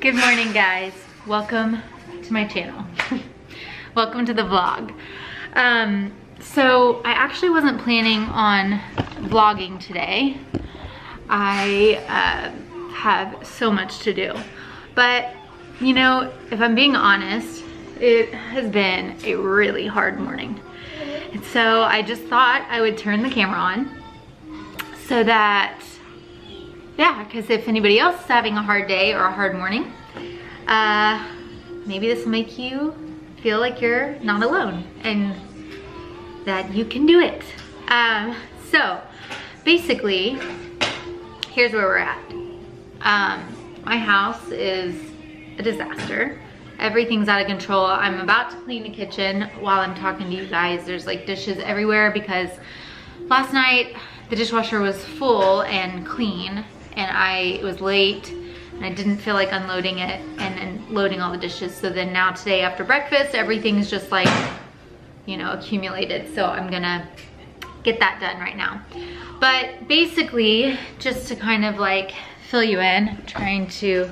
Good morning, guys. Welcome to my channel. Welcome to the vlog. So I actually wasn't planning on vlogging today. I have so much to do. But, you know, if I'm being honest, it has been a really hard morning. And so I just thought I would turn the camera on so that, yeah, because if anybody else is having a hard day or a hard morning, maybe this will make you feel like you're not alone and that you can do it. So basically, here's where we're at. My house is a disaster. Everything's out of control. I'm about to clean the kitchen while I'm talking to you guys. There's like dishes everywhere because last night the dishwasher was full and clean and it was late and I didn't feel like unloading it and then loading all the dishes. So then now today after breakfast, everything's just like, you know, accumulated. So I'm gonna get that done right now. But basically, just to kind of like fill you in, I'm trying to,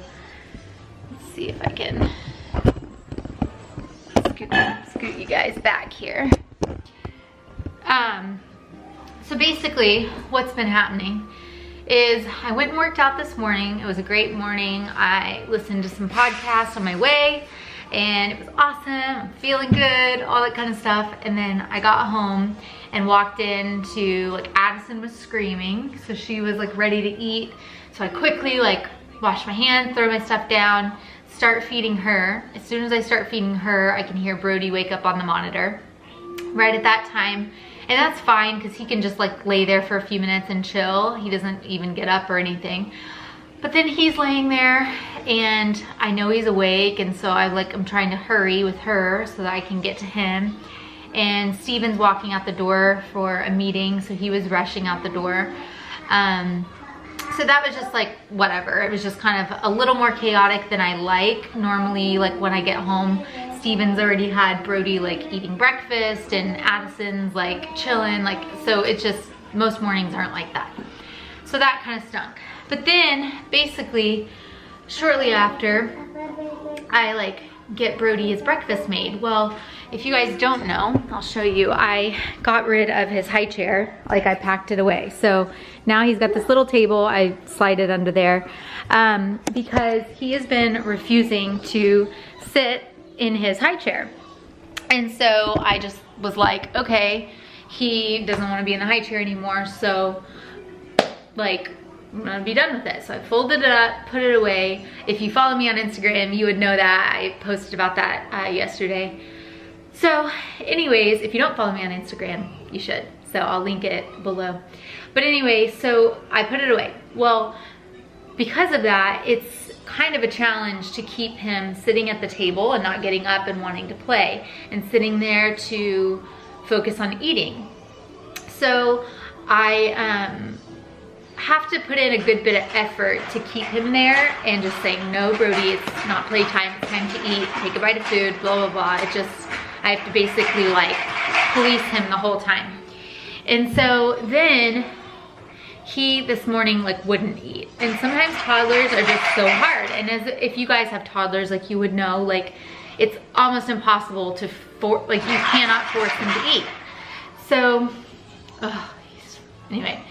let's see if I can scoot you guys back here. So basically what's been happening is I went and worked out this morning. It was a great morning. I listened to some podcasts on my way and it was awesome. I'm feeling good, all that kind of stuff. And then I got home and walked into, like, Addison was screaming. So she was like ready to eat. So I quickly like wash my hands, throw my stuff down, start feeding her. As soon as I start feeding her, I can hear Brody wake up on the monitor right at that time. And that's fine because he can just like lay there for a few minutes and chill. He doesn't even get up or anything. But then he's laying there and I know he's awake, and so I'm trying to hurry with her so that I can get to him. And Steven's walking out the door for a meeting, so he was rushing out the door. So that was just like whatever. It was just kind of a little more chaotic than I like. Normally, like when I get home, Steven's already had Brody like eating breakfast and Addison's like chilling, like, so it's just, most mornings aren't like that. So that kind of stunk. But then basically shortly after, I like get Brody his breakfast made. Well, if you guys don't know, I'll show you. I got rid of his high chair, like I packed it away. So now he's got this little table, I slide it under there, because he has been refusing to sit in his high chair. And so I just was like, okay, he doesn't want to be in the high chair anymore, so like, I'm gonna be done with it. So I folded it up, put it away. If you follow me on Instagram, you would know that. I posted about that yesterday. So anyways, if you don't follow me on Instagram, you should. So I'll link it below. But anyway, so I put it away. Well, because of that, it's kind of a challenge to keep him sitting at the table and not getting up and wanting to play and sitting there to focus on eating. So I have to put in a good bit of effort to keep him there and just saying, no, Brody, it's not playtime, it's time to eat, take a bite of food, blah, blah, blah. It just, I have to basically like police him the whole time. And so then he this morning like wouldn't eat. And sometimes toddlers are just so hard. And if you guys have toddlers, like you would know, like it's almost impossible to like you cannot force him to eat. So, anyway.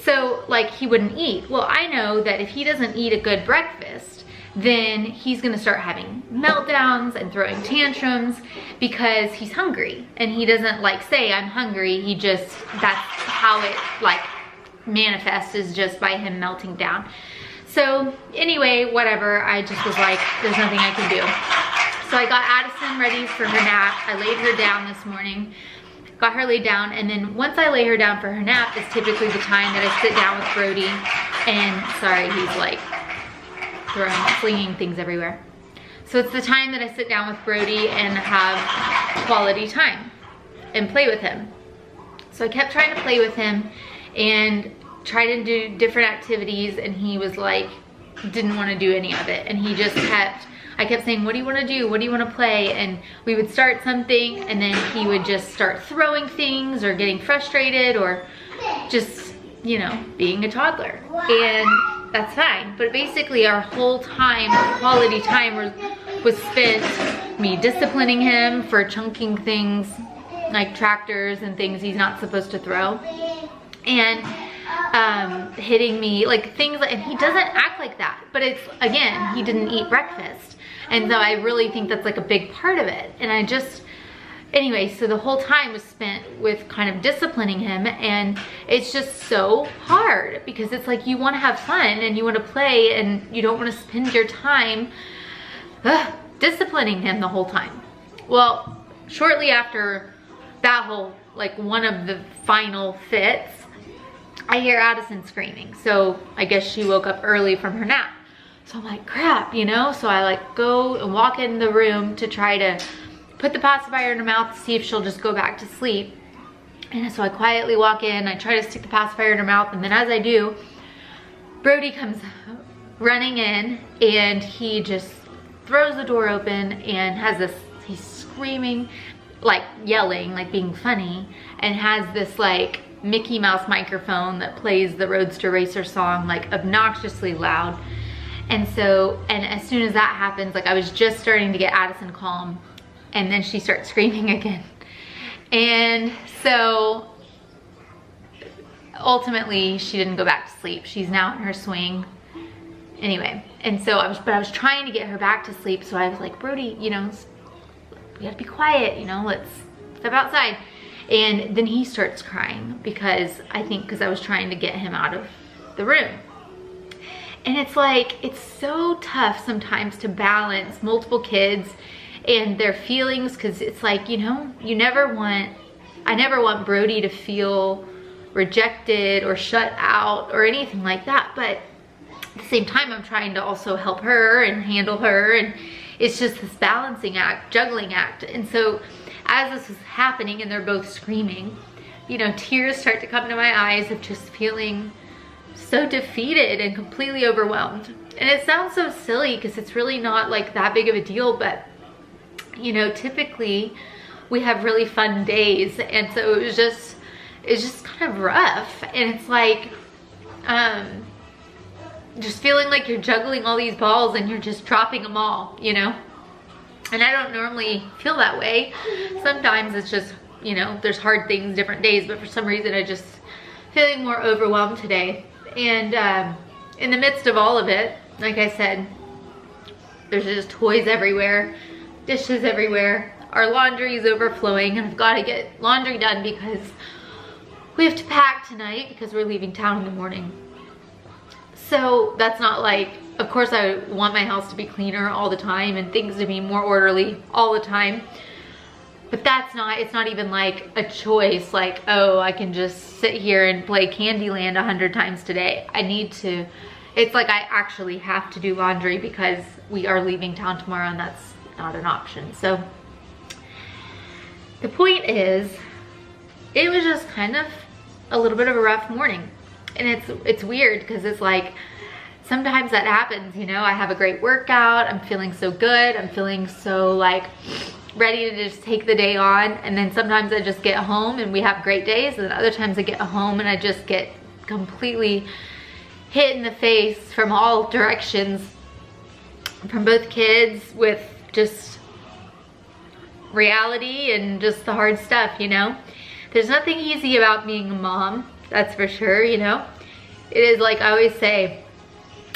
So like he wouldn't eat. Well, I know that if he doesn't eat a good breakfast, then he's gonna start having meltdowns and throwing tantrums because he's hungry. And he doesn't like say, I'm hungry. He just, that's how it like manifests, is just by him melting down. So anyway, whatever, I just was like, there's nothing I can do. So I got Addison ready for her nap. I laid her down this morning. Got her laid down, and then once I lay her down for her nap is typically the time that I sit down with Brody, and sorry, he's like flinging things everywhere. So it's the time that I sit down with Brody and have quality time and play with him. So I kept trying to play with him and try to do different activities, and he was like, didn't want to do any of it, and he just kept, I kept saying, what do you want to do? What do you want to play? And we would start something and then he would just start throwing things or getting frustrated or just, you know, being a toddler. And that's fine. But basically our whole time, quality time was spent me disciplining him for chunking things like tractors and things he's not supposed to throw, and hitting me, like things like, and he doesn't act like that, but it's, again, he didn't eat breakfast. And so I really think that's like a big part of it. And I just, anyway, so the whole time was spent with kind of disciplining him, and it's just so hard because it's like you want to have fun and you want to play and you don't want to spend your time disciplining him the whole time. Well, shortly after that whole, like one of the final fits, I hear Addison screaming. So I guess she woke up early from her nap. So I'm like, crap, you know? So I like go and walk in the room to try to put the pacifier in her mouth to see if she'll just go back to sleep. And so I quietly walk in, I try to stick the pacifier in her mouth, and then as I do, Brody comes running in and he just throws the door open and has this, he's screaming, like yelling, like being funny, and has this like Mickey Mouse microphone that plays the Roadster Racer song like obnoxiously loud. And so, and as soon as that happens, like I was just starting to get Addison calm, and then she starts screaming again. And so ultimately she didn't go back to sleep. She's now in her swing. Anyway, and so I was trying to get her back to sleep. So I was like, Brody, you know, we gotta be quiet, you know, let's step outside. And then he starts crying because I was trying to get him out of the room. And it's like, it's so tough sometimes to balance multiple kids and their feelings, because it's like, you know, I never want Brody to feel rejected or shut out or anything like that. But at the same time, I'm trying to also help her and handle her, and it's just this balancing act, juggling act. And so as this was happening and they're both screaming, you know, tears start to come to my eyes of just feeling so defeated and completely overwhelmed. And it sounds so silly because it's really not like that big of a deal, but you know, typically we have really fun days, and so it's just kind of rough. And it's like just feeling like you're juggling all these balls and you're just dropping them all, you know. And I don't normally feel that way. Sometimes it's just, you know, there's hard things different days, but for some reason I just feeling more overwhelmed today. And in the midst of all of it, like I said, there's just toys everywhere, dishes everywhere, our laundry is overflowing, and I've got to get laundry done because we have to pack tonight because we're leaving town in the morning. So that's not like, of course I want my house to be cleaner all the time and things to be more orderly all the time, but it's not even like a choice, like, oh, I can just sit here and play Candyland 100 times today. It's like I actually have to do laundry because we are leaving town tomorrow, and that's not an option. So the point is, it was just kind of a little bit of a rough morning. And it's weird because it's like, sometimes that happens, you know, I have a great workout, I'm feeling so good, I'm feeling so like ready to just take the day on, and then sometimes I just get home and we have great days, and then other times I get home and I just get completely hit in the face from all directions from both kids with just reality and just the hard stuff, you know. There's nothing easy about being a mom, that's for sure, you know. It is, like I always say,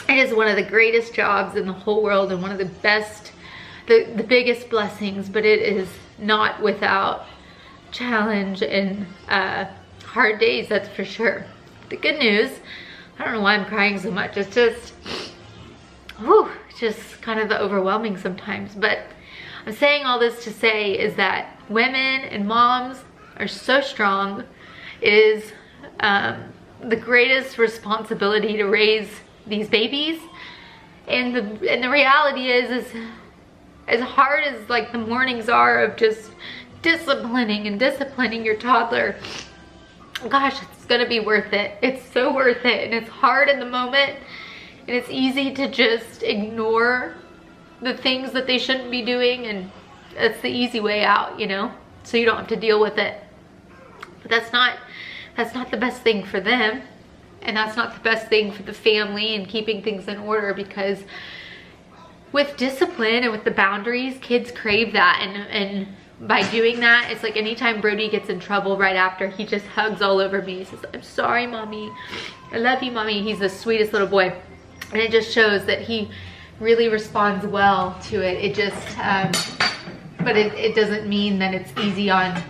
it is one of the greatest jobs in the whole world and one of the best, the biggest blessings, but it is not without challenge and hard days, that's for sure. The good news, I don't know why I'm crying so much, it's just, whew, just kind of overwhelming sometimes. But I'm saying all this to say is that women and moms are so strong. It is the greatest responsibility to raise these babies, and the reality is as hard as like the mornings are of just disciplining your toddler, gosh, it's gonna be worth it. It's so worth it, and it's hard in the moment, and it's easy to just ignore the things that they shouldn't be doing, and that's the easy way out, you know, so you don't have to deal with it. But that's not the best thing for them. And that's not the best thing for the family and keeping things in order, because with discipline and with the boundaries, kids crave that. And by doing that, it's like anytime Brody gets in trouble right after, he just hugs all over me. He says, I'm sorry, mommy. I love you, mommy. He's the sweetest little boy. And it just shows that he really responds well to it. It just, but it doesn't mean that it's easy on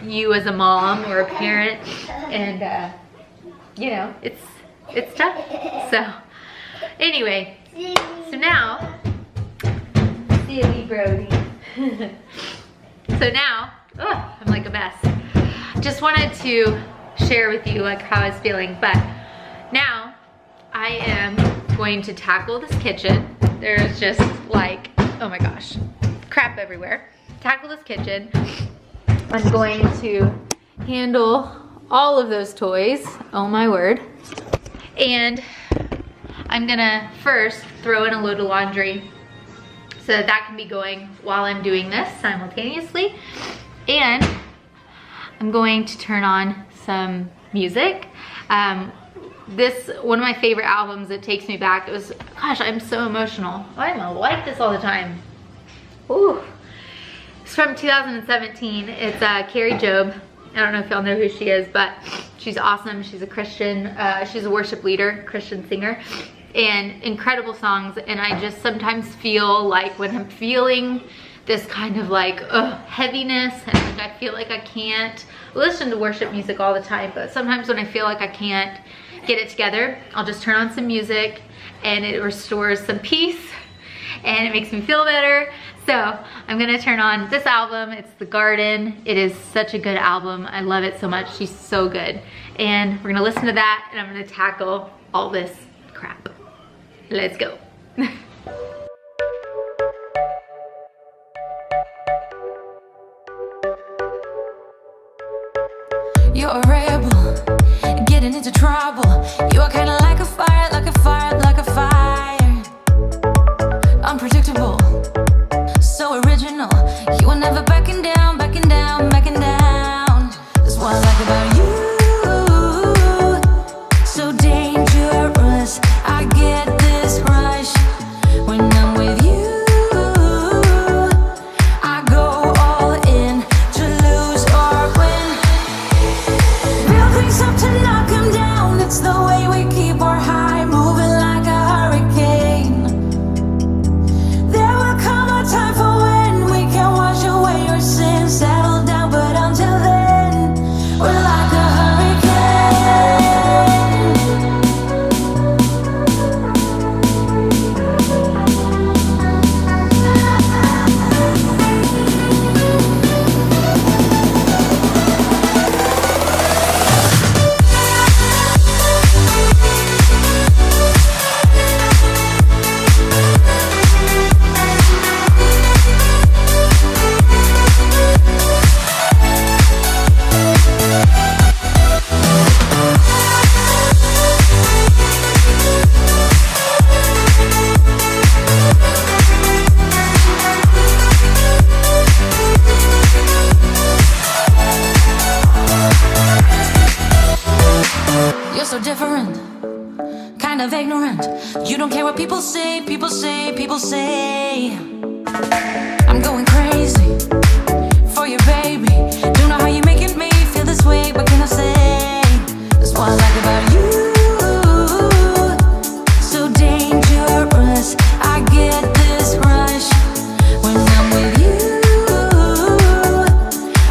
you as a mom or a parent. And, you know, it's tough. So anyway, so now, silly Brody. So now, oh, I'm like a mess. Just wanted to share with you like how I was feeling, but now I am going to tackle this kitchen. There's just like, oh my gosh, crap everywhere. Tackle this kitchen. I'm going to handle all of those toys, oh my word. And I'm gonna first throw in a load of laundry so that can be going while I'm doing this simultaneously. And I'm going to turn on some music. This, one of my favorite albums, it takes me back. It was, gosh, I'm so emotional. I'm like this all the time. Ooh. It's from 2017. It's Carrie Job. I don't know if y'all know who she is, but she's awesome. She's a Christian, she's a worship leader, Christian singer, and incredible songs. And I just sometimes feel like when I'm feeling this kind of like heaviness, and like I feel like I can't listen to worship music all the time, but sometimes when I feel like I can't get it together, I'll just turn on some music and it restores some peace and it makes me feel better. So I'm gonna turn on this album. It's The Garden. It is such a good album. I love it so much. She's so good. And we're gonna listen to that, and I'm gonna tackle all this crap. Let's go. You're a rebel, getting into trouble. You are kinda like a fire, like a fire, like a fire. Unpredictable, so original. You are never backing down, backing down, backing down. That's what I like about you. So dangerous, I get this rush when I'm with you. I go all in to lose or win. Build things up to knock them down. It's the way we keep our high, moving like a hurricane. There will come a time for when we can wash away your sins, settle down, but until then, we're like a so different, kind of ignorant. You don't care what people say, people say, people say. I'm going crazy for you, baby. Don't know how you're making me feel this way. What can I say? That's what I like about you. So dangerous, I get this rush when I'm with you.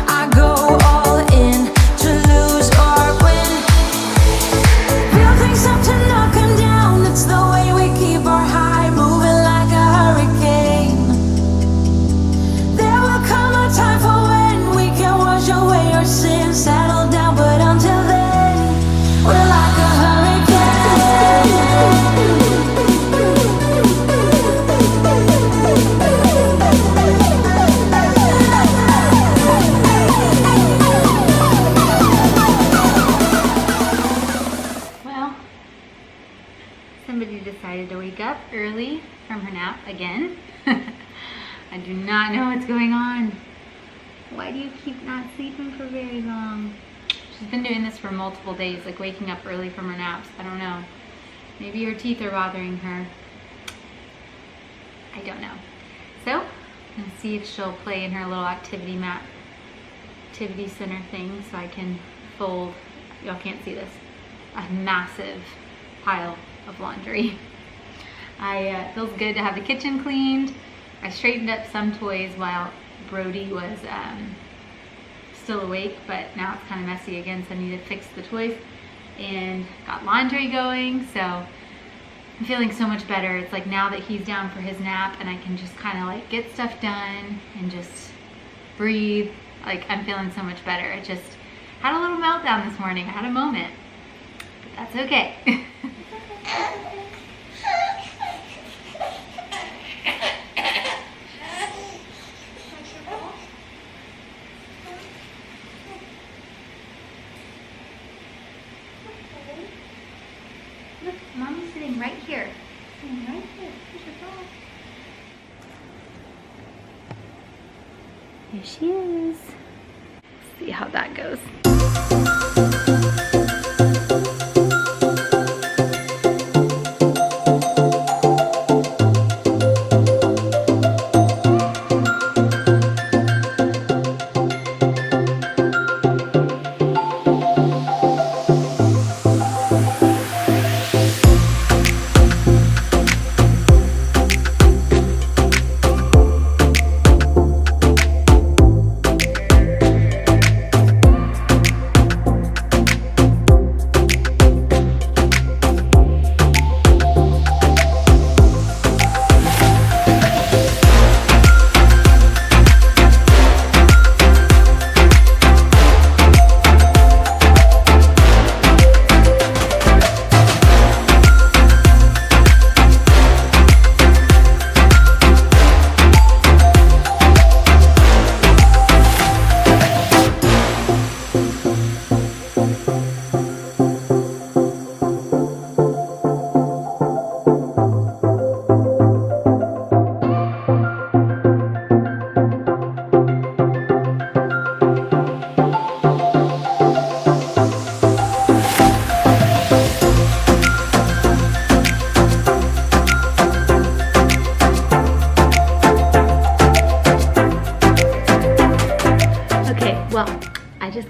I go all in to lose or win. Build things up to knock them down. It's the way we keep our high, moving like a hurricane. There will come a time for when we can wash away our sins, settle down, but until then, we're like a Well, somebody decided to wake up early from her nap again. I do not know what's going on. Why do you keep not sleeping for very long? She's been doing this for multiple days, like waking up early from her naps. I don't know. Maybe her teeth are bothering her. I don't know. So, I'm gonna see if she'll play in her little activity mat, activity center thing, so I can fold, y'all can't see this, a massive pile of laundry. It feels good to have the kitchen cleaned. I straightened up some toys while Brody was still awake, but now it's kind of messy again, so I need to fix the toys. And got laundry going, so I'm feeling so much better. It's like now that he's down for his nap and I can just kind of like get stuff done and just breathe, like I'm feeling so much better. I just had a little meltdown this morning. I had a moment, but that's okay. Look, Mommy's sitting right here. Sitting right here. Here's your dog. Here she is. Let's see how that goes.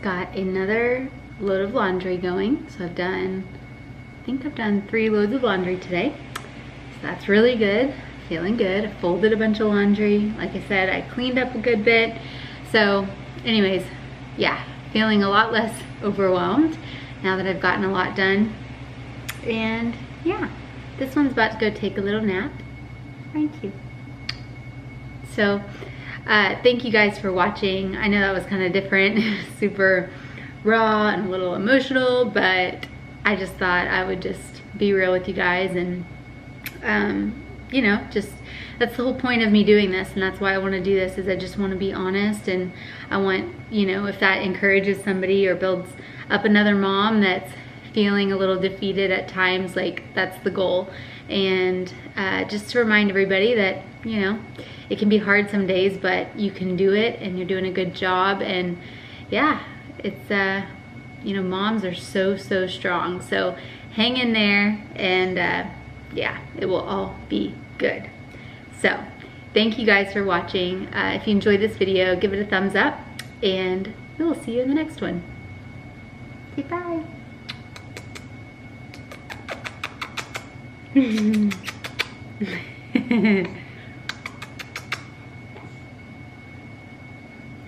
Got another load of laundry going. So I think I've done 3 loads of laundry today. So that's really good, feeling good. I folded a bunch of laundry. Like I said, I cleaned up a good bit. So anyways, yeah, feeling a lot less overwhelmed now that I've gotten a lot done. And yeah, this one's about to go take a little nap. Thank you. So thank you guys for watching. I know that was kind of different, super raw and a little emotional, but I just thought I would just be real with you guys and, you know, just that's the whole point of me doing this, and that's why I want to do this, is I just want to be honest, and I want, you know, if that encourages somebody or builds up another mom that's feeling a little defeated at times, like that's the goal. And just to remind everybody that, you know, it can be hard some days, but you can do it and you're doing a good job. And yeah, it's, you know, moms are so strong. So hang in there, and yeah, it will all be good. So thank you guys for watching. If you enjoyed this video, give it a thumbs up, and we will see you in the next one. Say bye.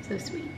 So sweet.